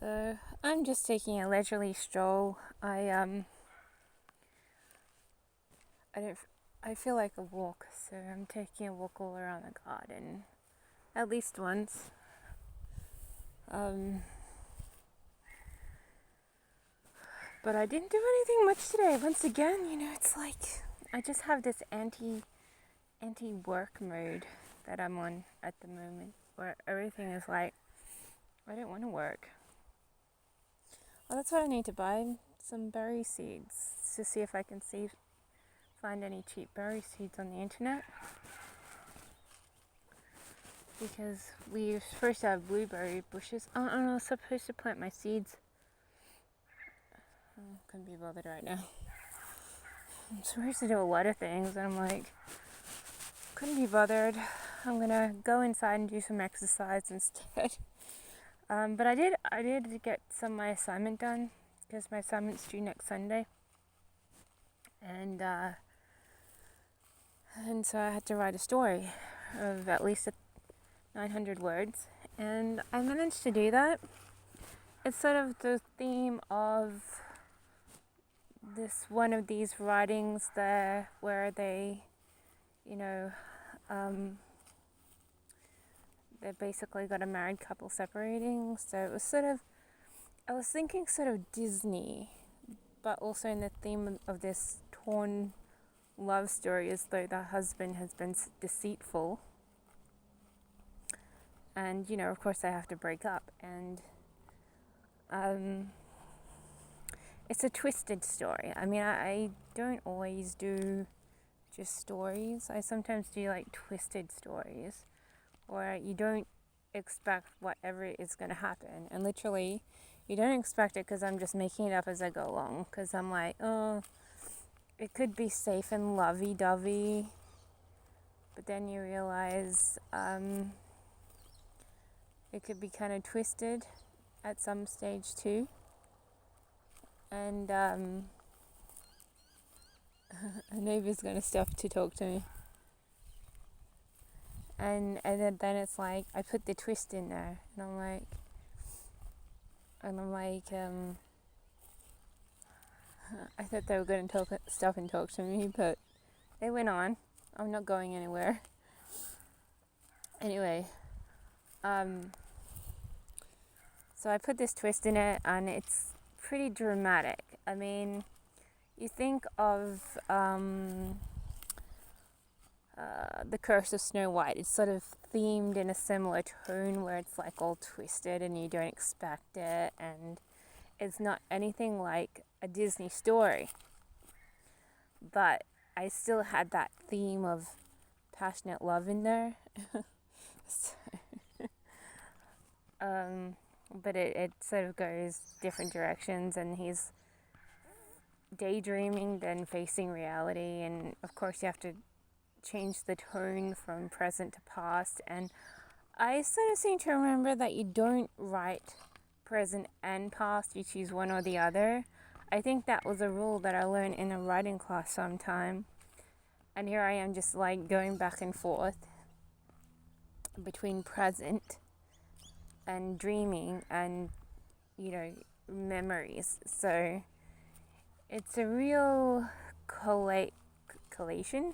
So I'm just taking a leisurely stroll. I don't I feel like a walk, so I'm taking a walk all around the garden at least once. Um, but I didn't do anything much today. Once again, it's like I just have this anti work mode that I'm on at the moment, where everything is like I don't want to work. Well, that's what I need to buy, some berry seeds to see if I can find any cheap berry seeds on the internet, because we first have blueberry bushes. Oh, I was supposed to plant my seeds. Couldn't be bothered right now. I'm supposed to do a lot of things, and I'm like, couldn't be bothered. I'm gonna go inside and do some exercise instead. But I did get some of my assignment done, because my assignment's due next Sunday, and so I had to write a story of at least 900 words, and I managed to do that. It's sort of the theme of this one of these writings there, where they basically got a married couple separating. So it was I was thinking sort of Disney, but also in the theme of this torn love story, as though the husband has been deceitful, and of course they have to break up, and it's a twisted story. I mean, I don't always do just stories. I sometimes do like twisted stories where you don't expect whatever is going to happen, and literally you don't expect it, because I'm just making it up as I go along, because I'm like, oh, it could be safe and lovey-dovey, but then you realize it could be kind of twisted at some stage too. And a neighbor's going to stop to talk to me. And then it's like I put the twist in there, and I'm like, I thought they were going to stop and talk to me, but they went on. I'm not going anywhere. Anyway, so I put this twist in it, and it's pretty dramatic. I mean, you think of The Curse of Snow White. It's sort of themed in a similar tone, where it's like all twisted and you don't expect it, and it's not anything like a Disney story. But I still had that theme of passionate love in there. So, but it sort of goes different directions, and he's daydreaming, then facing reality, and of course you have to change the tone from present to past. And I sort of seem to remember that you don't write present and past, you choose one or the other. I think that was a rule that I learned in a writing class sometime, and here I am just like going back and forth between present and dreaming and memories. So it's a real collation.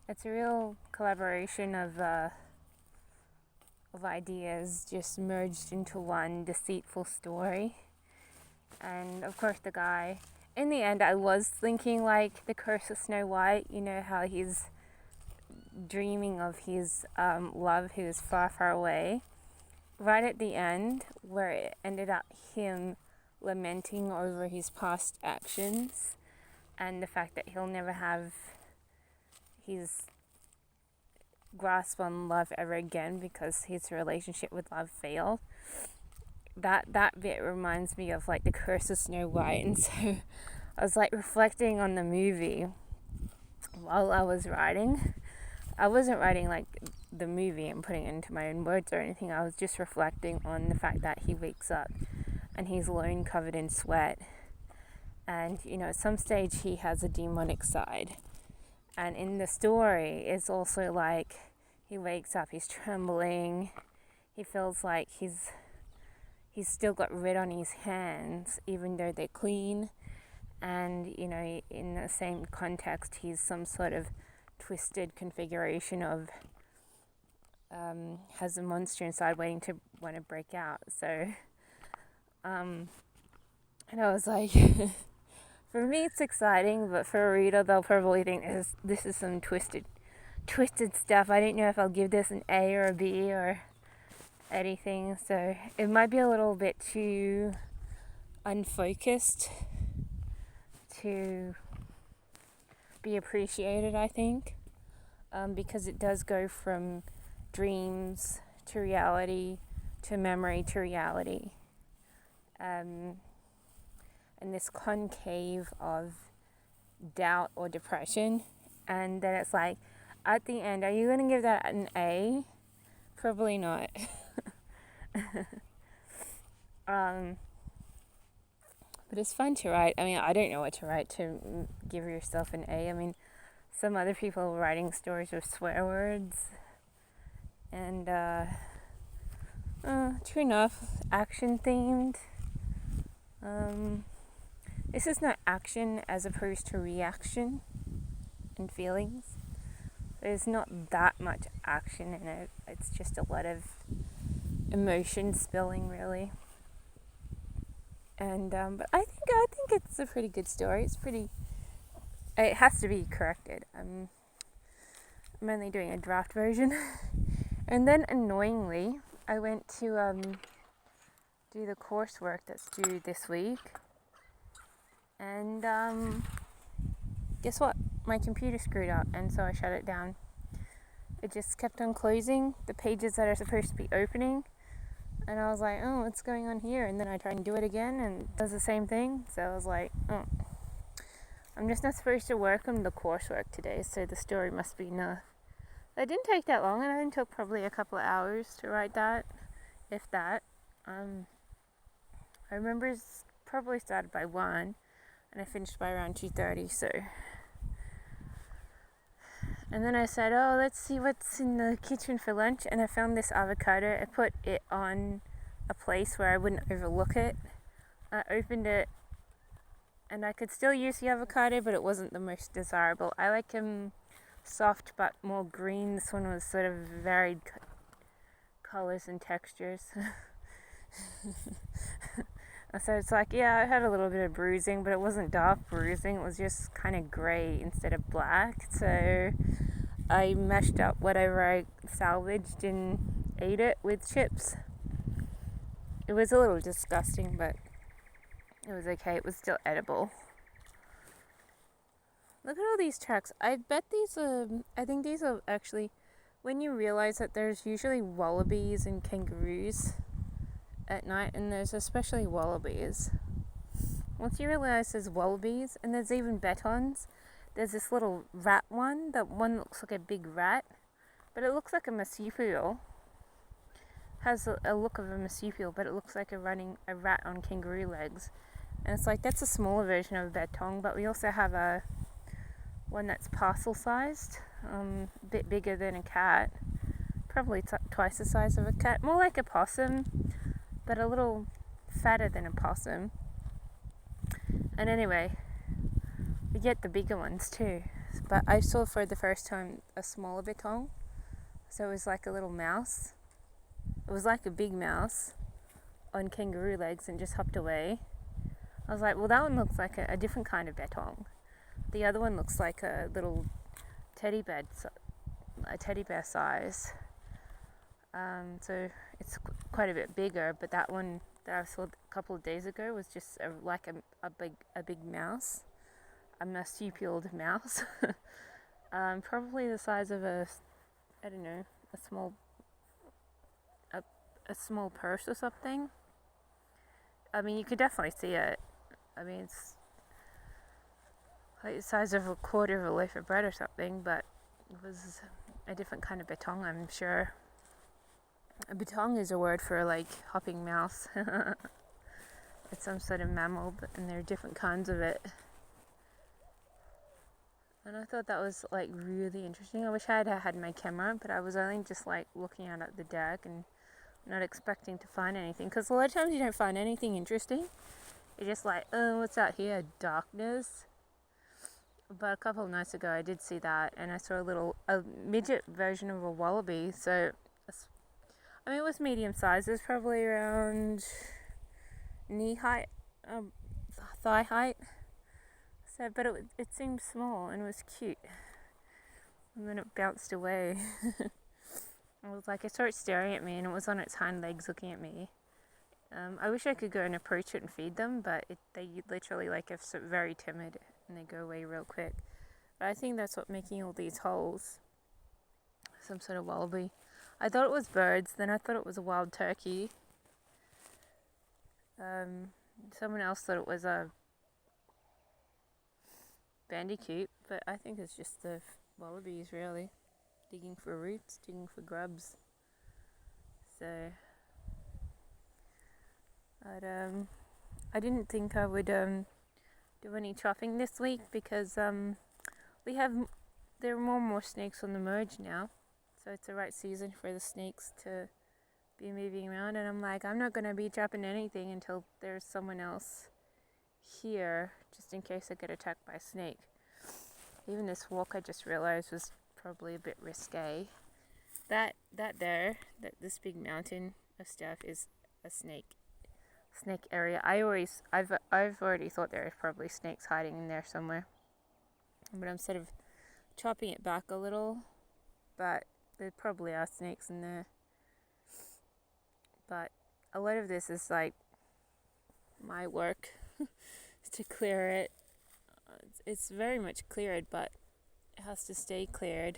It's a real collaboration of ideas just merged into one deceitful story. And of course the guy, in the end, I was thinking like The Curse of Snow White, how he's dreaming of his love who is far, far away. Right at the end, where it ended up him lamenting over his past actions and the fact that he'll never have his grasp on love ever again, because his relationship with love failed. That bit reminds me of like The Curse of Snow White, and so I was like reflecting on the movie while I was writing. I wasn't writing like the movie and putting it into my own words or anything. I was just reflecting on the fact that he wakes up and he's alone, covered in sweat, and at some stage he has a demonic side. And in the story, it's also like he wakes up, he's trembling, he feels like he's he's still got red on his hands, even though they're clean. And, you know, in the same context, he's some sort of twisted configuration of has a monster inside waiting to want to break out. So, and I was like, for me it's exciting, but for a reader they'll probably think this is some twisted stuff. I don't know if I'll give this an A or a B or anything. So it might be a little bit too unfocused to be appreciated, I think, because it does go from dreams to reality to memory to reality, and this concave of doubt or depression. And then it's like, at the end, are you going to give that an A? Probably not. But it's fun to write. I mean, I don't know what to write to give yourself an A. I mean, some other people are writing stories with swear words. And, true enough, action themed. This is not action as opposed to reaction and feelings. There's not that much action in it. It's just a lot of emotion spilling, really. And but I think it's a pretty good story. It has to be corrected. I'm only doing a draft version. And then annoyingly, I went to do the coursework that's due this week. And guess what? My computer screwed up, and so I shut it down. It just kept on closing the pages that are supposed to be opening. And I was like, oh, what's going on here? And then I tried and do it again, and it does the same thing. So I was like, oh, I'm just not supposed to work on the coursework today, so the story must be enough. It didn't take that long, and it took probably a couple of hours to write that, if that. I remember it probably started by 1, and I finished by around 2:30, so. And then I said, oh, let's see what's in the kitchen for lunch. And I found this avocado. I put it on a place where I wouldn't overlook it. I opened it, and I could still use the avocado, but it wasn't the most desirable. I like them soft but more green. This one was sort of varied colors and textures. So it's like, yeah, I had a little bit of bruising, but it wasn't dark bruising. It was just kind of grey instead of black. So I mashed up whatever I salvaged and ate it with chips. It was a little disgusting, but it was okay. It was still edible. Look at all these tracks. I bet I think these are actually, when you realize that there's usually wallabies and kangaroos at night, and there's especially wallabies. Once you realize there's wallabies, and there's even betons, there's this little rat one. That one looks like a big rat, but it looks like a marsupial. Has a look of a marsupial, but it looks like a rat on kangaroo legs. And it's like, that's a smaller version of a bettong, but we also have a one that's parcel sized, a bit bigger than a cat, probably twice the size of a cat, more like a possum, but a little fatter than a possum. And anyway, we get the bigger ones too. But I saw for the first time a smaller bettong. So it was like a little mouse. It was like a big mouse on kangaroo legs and just hopped away. I was like, well, that one looks like a different kind of bettong. The other one looks like a little teddy bear size. So it's quite a bit bigger, but that one that I saw a couple of days ago was just like a big mouse, a marsupial mouse, probably the size of a small purse or something. I mean, you could definitely see it. I mean, it's like the size of a quarter of a loaf of bread or something, but it was a different kind of bettong, I'm sure. A bettong is a word for like hopping mouse. It's some sort of mammal, and there are different kinds of it. And I thought that was like really interesting. I wish I had had my camera, but I was only just like looking out at the deck and not expecting to find anything, because a lot of times you don't find anything interesting. You're just like, oh, what's out here? Darkness. But a couple of nights ago I did see that, and I saw a midget version of a wallaby. So, I mean, it was medium size. It was probably around knee height, thigh height. So, but it seemed small and it was cute. And then it bounced away. I was like, I saw it staring at me, and it was on its hind legs looking at me. I wish I could go and approach it and feed them, but they literally like are very timid and they go away real quick. But I think that's what's making all these holes. Some sort of wallaby. I thought it was birds, then I thought it was a wild turkey. Someone else thought it was a bandicoot, but I think it's just the wallabies, really. Digging for roots, digging for grubs. So, I didn't think I would do any chopping this week because there are more and more snakes on the merge now, so it's the right season for the snakes to be moving around. And I'm like, I'm not gonna be chopping anything until there's someone else here, just in case I get attacked by a snake. Even this walk, I just realized, was probably a bit risque. This big mountain of stuff is a snake area. I've already thought there are probably snakes hiding in there somewhere, but I'm sort of chopping it back a little. But there probably are snakes in there. But a lot of this is like my work to clear it. It's very much cleared, but it has to stay cleared.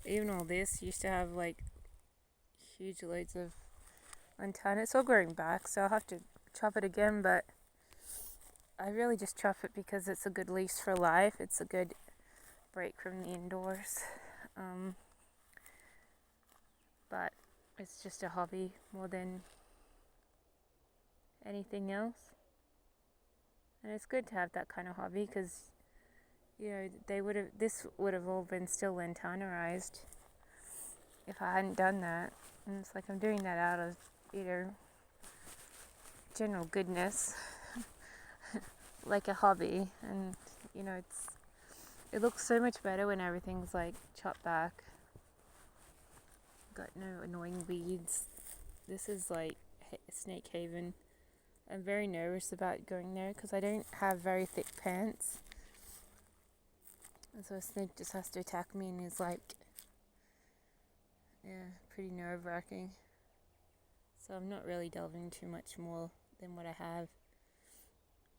Even all this used to have like huge loads of lantana. It's all growing back, so I'll have to chop it again, but I really just chop it because it's a good lease for life. It's a good break from the indoors. But it's just a hobby more than anything else. And it's good to have that kind of hobby because, this would have all been still lantanarized if I hadn't done that. And it's like I'm doing that out of, general goodness, like a hobby. And, it looks so much better when everything's like chopped back. Got no annoying weeds. This is like Snake Haven. I'm very nervous about going there because I don't have very thick pants. And so a snake just has to attack me and is like, pretty nerve-wracking. So I'm not really delving too much more than what I have.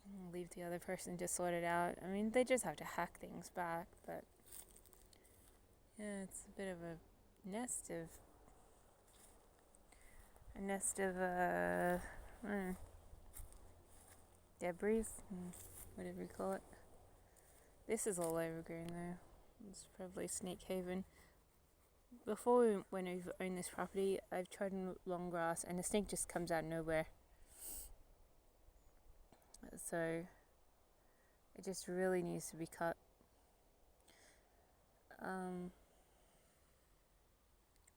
I'll leave the other person to sort it out. I mean, they just have to hack things back, but it's a bit of a nest of debris, whatever you call it. This is all overgrown though. It's probably Snake Haven. Before we went over own this property, I've trodden long grass and the snake just comes out of nowhere. So it just really needs to be cut.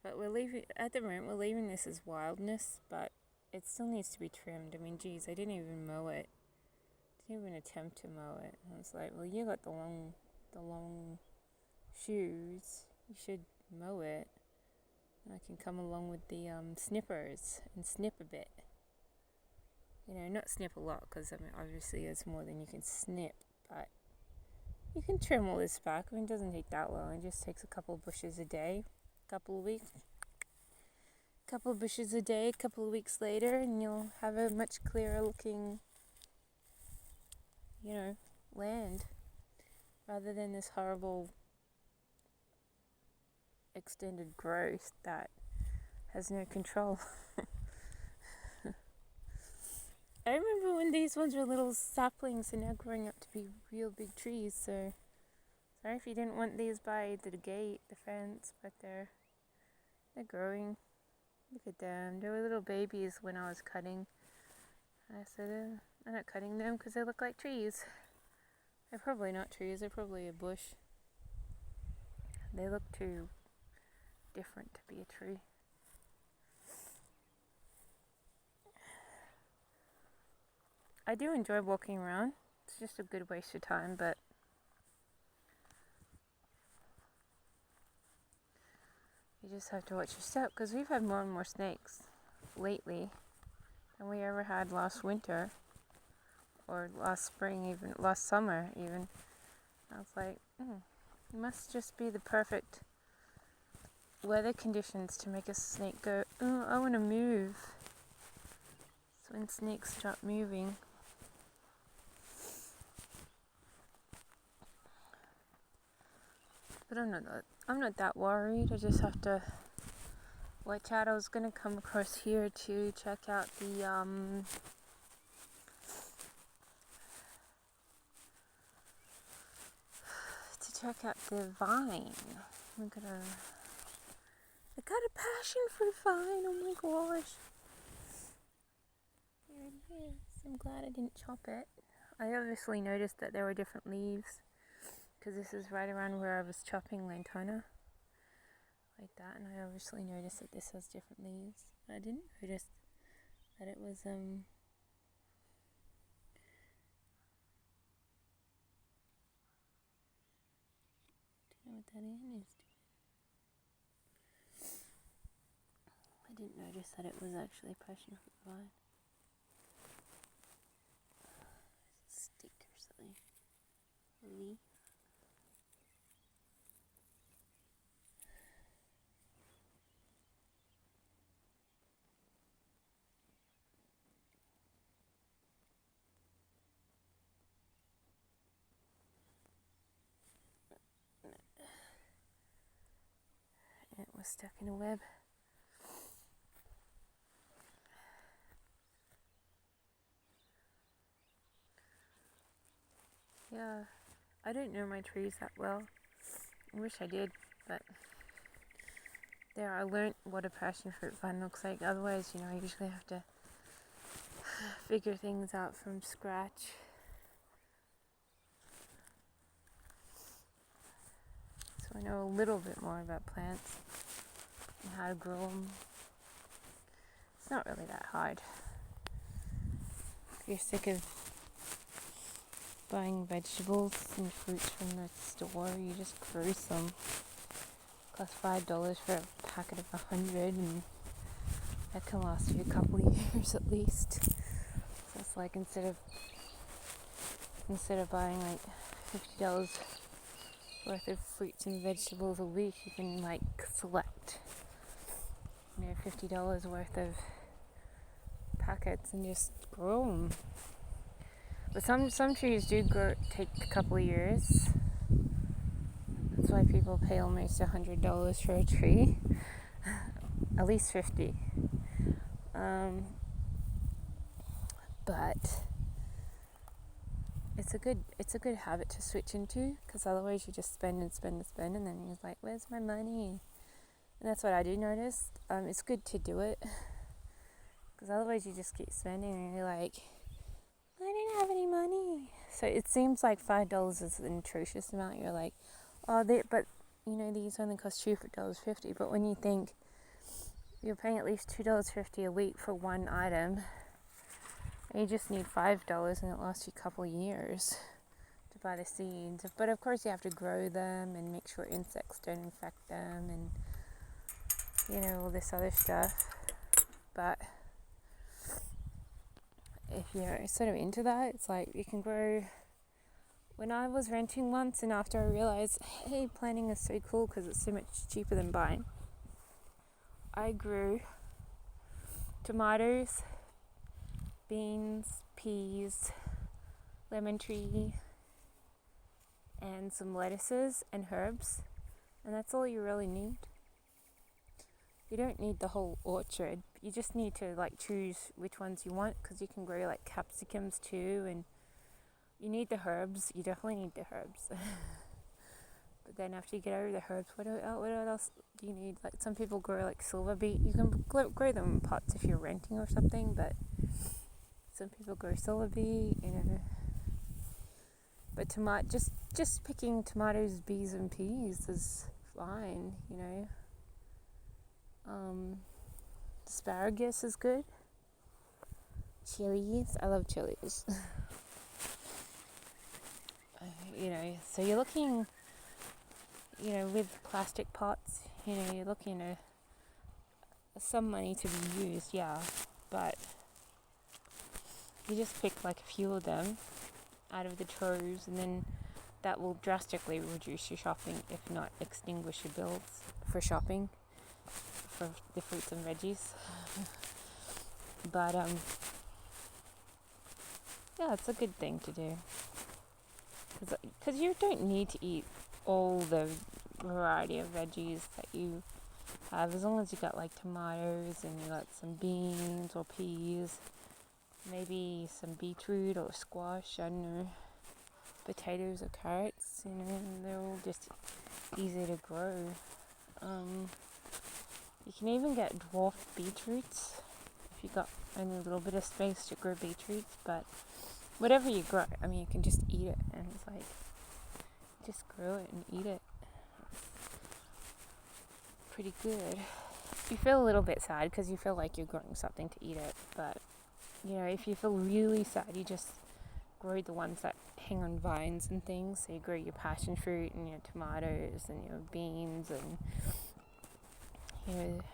But we're leaving this as wildness, but it still needs to be trimmed. I mean, geez, I didn't even mow it. Didn't even attempt to mow it. I was like, well, you got the long shoes. You should mow it. And I can come along with the snippers and snip a bit. Not snip a lot, because obviously there's more than you can snip, but you can trim all this back. I mean, it doesn't take that long. It just takes a couple of bushes a day, couple of weeks. Couple of bushes a day, a couple of weeks later, and you'll have a much clearer looking, land, rather than this horrible extended growth that has no control. I remember when these ones were little saplings and now growing up to be real big trees, so sorry if you didn't want these by the gate, the fence, but they're growing. Look at them. They were little babies when I was cutting. I said, I'm not cutting them because they look like trees. They're probably not trees. They're probably a bush. They look too different to be a tree. I do enjoy walking around. It's just a good waste of time, but you just have to watch your step, because we've had more and more snakes lately than we ever had last winter, or last spring, even last summer even. I was like, it must just be the perfect weather conditions to make a snake go, oh, I want to move. It's when snakes start moving. But I'm not that worried. I just have to watch out. I was gonna come across here to check out the vine. I got a passion for the vine. Oh my gosh. There it is. I'm glad I didn't chop it. I obviously noticed that there were different leaves, because this is right around where I was chopping lantana, like that, and I obviously noticed that this has different leaves. I didn't notice that it was, do you know what that is doing? I didn't notice that it was actually passion fruit vine. There's a stick or something. A leaf. It was stuck in a web. Yeah, I don't know my trees that well. I wish I did, but there, I learnt what a passion fruit vine looks like. Otherwise, I usually have to figure things out from scratch. So I know a little bit more about plants and how to grow them. It's not really that hard. If you're sick of buying vegetables and fruits from the store, you just grow some. It costs $5 for a packet of 100, and that can last you a couple of years at least. So it's like instead of buying like $50 worth of fruits and vegetables a week, you can like select $50 worth of packets and just grow them. But some trees do take a couple of years. That's why people pay almost $100 for a tree, at least 50. But it's a good habit to switch into, because otherwise you just spend and spend and spend, and then you're like, where's my money? And that's what I do notice. It's good to do it, because otherwise you just keep spending and you're like, I didn't have any money. So it seems like $5 is an atrocious amount. You're like, these only cost $2.50. But when you think you're paying at least $2.50 a week for one item, and you just need $5, and it lasts you a couple of years to buy the seeds. But of course you have to grow them and make sure insects don't infect them, and all this other stuff. But if you're sort of into that, it's like you can grow. When I was renting once, and after I realized, hey, planting is so cool because it's so much cheaper than buying, I grew tomatoes, beans, peas, lemon tree, and some lettuces and herbs, and that's all you really need. You don't need the whole orchard. You just need to choose which ones you want, because you can grow capsicums too, and you need the herbs. You definitely need the herbs. But then after you get over the herbs, what else do you need? Some people grow silver beet. You can grow them in pots if you're renting or something, but some people grow silver beet, But just picking tomatoes, beans, and peas is fine, Asparagus is good. Chilies, I love chilies. So you're looking, with plastic pots, you're looking at some money to be used, yeah, but you just pick like a few of them out of the troves, and then that will drastically reduce your shopping, if not extinguish your bills for shopping for the fruits and veggies. But yeah, it's a good thing to do, because you don't need to eat all the variety of veggies that you have, as long as you got like tomatoes and you got some beans or peas, maybe some beetroot or squash, I don't know, potatoes or carrots, they're all just easy to grow. You can even get dwarf beetroots if you got only a little bit of space to grow beetroots, but whatever you grow, you can just eat it, and it's like, just grow it and eat it. It's pretty good. You feel a little bit sad because you feel like you're growing something to eat it, but if you feel really sad, you just grow the ones that hang on vines and things. So you grow your passion fruit and your tomatoes and your beans and and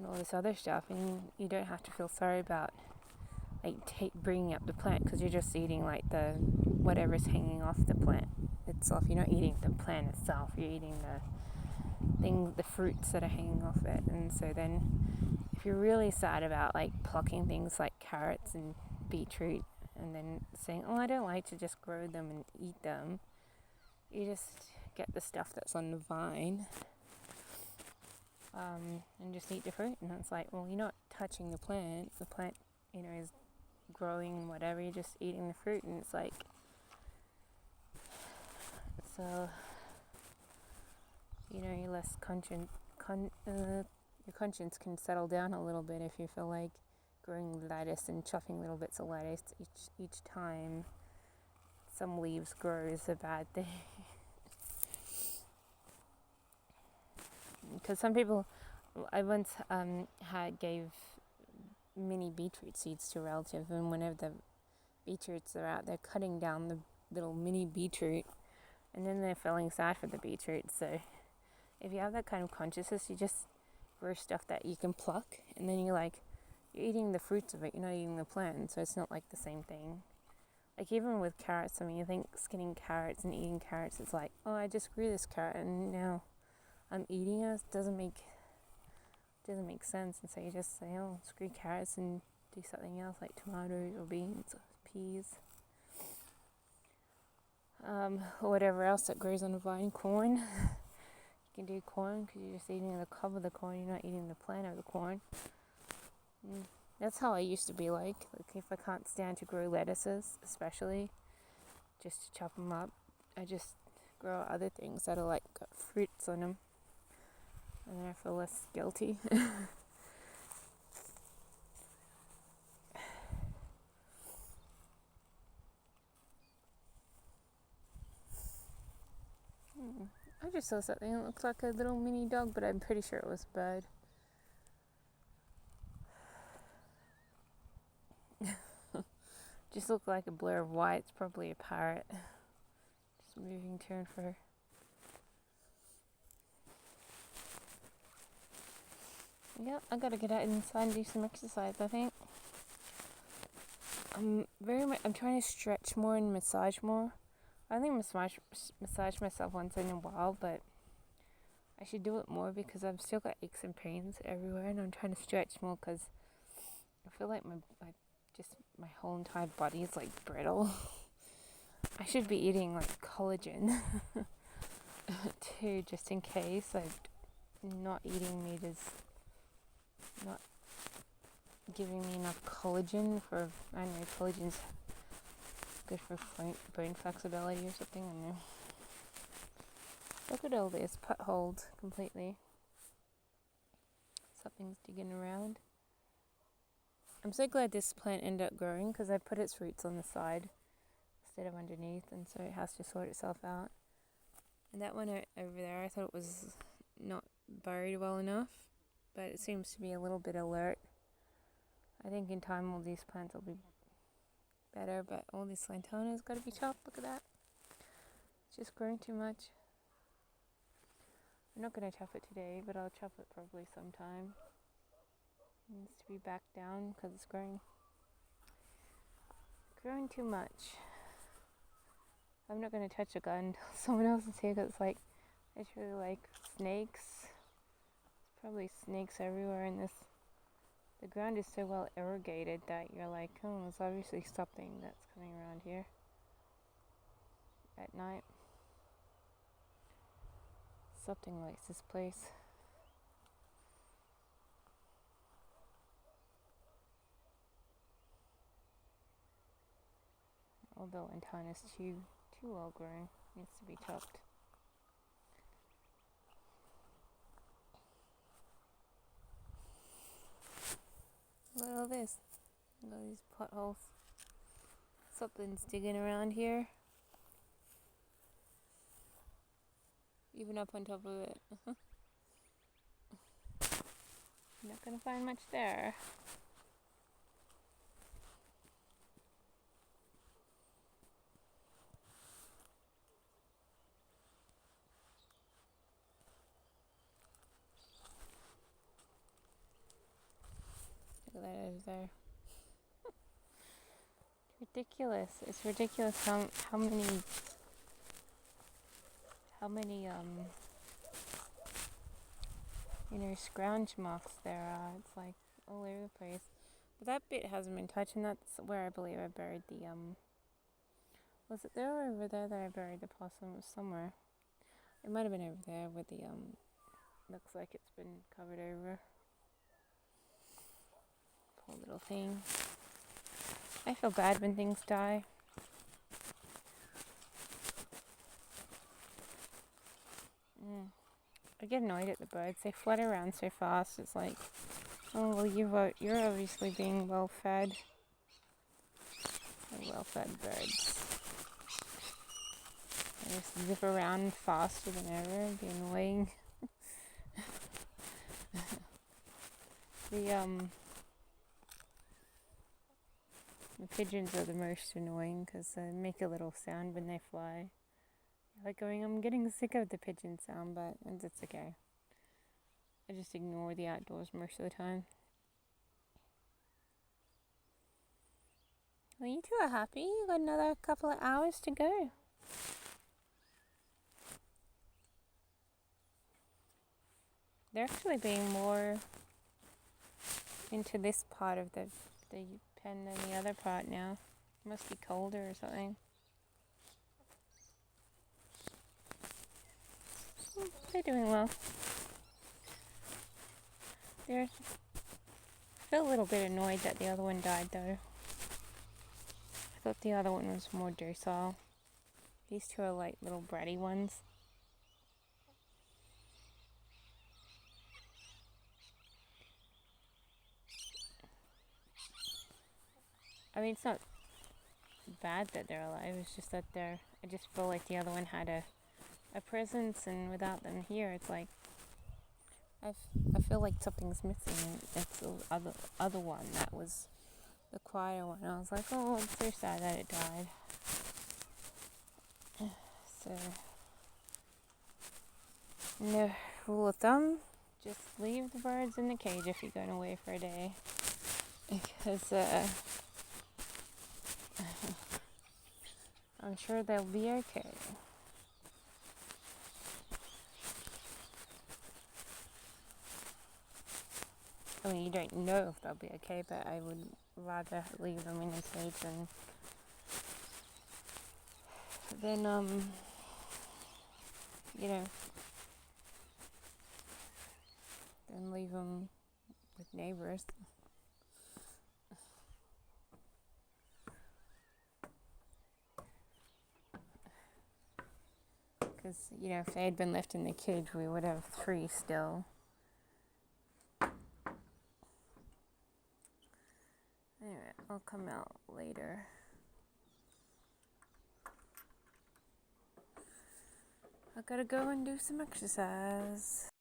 all this other stuff, and you don't have to feel sorry about like bringing up the plant, because you're just eating like the whatever's hanging off the plant itself. You're not eating the plant itself, you're eating the fruits that are hanging off it. And so then if you're really sad about like plucking things like carrots and beetroot and then saying, I don't like to just grow them and eat them, you just get the stuff that's on the vine, and just eat the fruit. And it's like, well, you're not touching the plant is growing and whatever, you're just eating the fruit. And it's like, so you're less your conscience can settle down a little bit if you feel like growing lettuce and chopping little bits of lettuce each time some leaves grow is a bad thing. Because some people, I once gave mini beetroot seeds to a relative, and whenever the beetroots are out, they're cutting down the little mini beetroot, and then they're feeling sad for the beetroot. So if you have that kind of consciousness, you just grow stuff that you can pluck, and then you're eating the fruits of it, you're not eating the plant, so it's not like the same thing. Like even with carrots, you think skinning carrots and eating carrots, it's like, oh, I just grew this carrot and now I'm eating it. Doesn't make sense. And so you just say, oh, screw carrots and do something else like tomatoes or beans or peas, or whatever else that grows on a vine. Corn. You can do corn because you're just eating the cob of the corn, you're not eating the plant of the corn. That's how I used to be like if I can't stand to grow lettuces, especially, just to chop them up, I just grow other things that are like got fruits on them, and then I feel less guilty. I just saw something that looks like a little mini dog, but I'm pretty sure it was a bird. Just looked like a blur of white. It's probably a parrot. Just moving to and fro. Yeah, I gotta get out inside and do some exercise, I think. I'm trying to stretch more and massage more. I only massage myself once in a while, but I should do it more because I've still got aches and pains everywhere, and I'm trying to stretch more because I feel like my whole entire body is like brittle. I should be eating like collagen too, just in case. Like not eating meat is not giving me enough collagen for, I don't know, collagen's good for bone flexibility or something, I don't know. Look at all this, potholed completely. Something's digging around. I'm so glad this plant ended up growing because I put its roots on the side instead of underneath, and so it has to sort itself out. And that one over there, I thought it was not buried well enough, but it seems to be a little bit alert. I think in time all these plants will be better, but all this lantana's got to be chopped. Look at that. It's just growing too much. I'm not going to chop it today, but I'll chop it probably sometime. It needs to be back down because it's growing too much. I'm not going to touch it until someone else is here because it's like, it's really like snakes. There's probably snakes everywhere in this. The ground is so well irrigated that you're like, oh, there's obviously something that's coming around here at night. Something likes this place. Although lantana is too well grown, needs to be chopped. Look at all this. Look at all these potholes. Something's digging around here. Even up on top of it. Not gonna find much there. Look at that over there. Ridiculous. It's ridiculous how many scrounge marks there are. It's like all over the place. But that bit hasn't been touched, and that's where I believe I buried the was it there or over there that I buried the possum? It was somewhere. It might have been over there with the looks like it's been covered over. Poor little thing. I feel bad when things die. I get annoyed at the birds. They flutter around so fast. It's like, oh well, you're obviously being well fed. Well fed birds. They just zip around faster than ever. It'd be annoying. The pigeons are the most annoying because they make a little sound when they fly. You're like going, I'm getting sick of the pigeon sound, but it's okay. I just ignore the outdoors most of the time. Well, you two are happy. You got another couple of hours to go. They're actually being more into this part of the pen than the other part now. It must be colder or something. They're doing well. I feel a little bit annoyed that the other one died though. I thought the other one was more docile. These two are like little bratty ones. I mean, it's not bad that they're alive, it's just that I just feel like the other one had a presence, and without them here, it's like, I feel like something's missing. It's the other one that was the quieter one. I was like, oh, it's so sad that it died. So, no rule of thumb, just leave the birds in the cage if you're going away for a day. Because, I'm sure they'll be okay. I mean, you don't know if they'll be okay, but I would rather leave them in the cage than than leave them with neighbors. Because, if they had been left in the cage, we would have 3 still. Anyway, I'll come out later. I gotta go and do some exercise.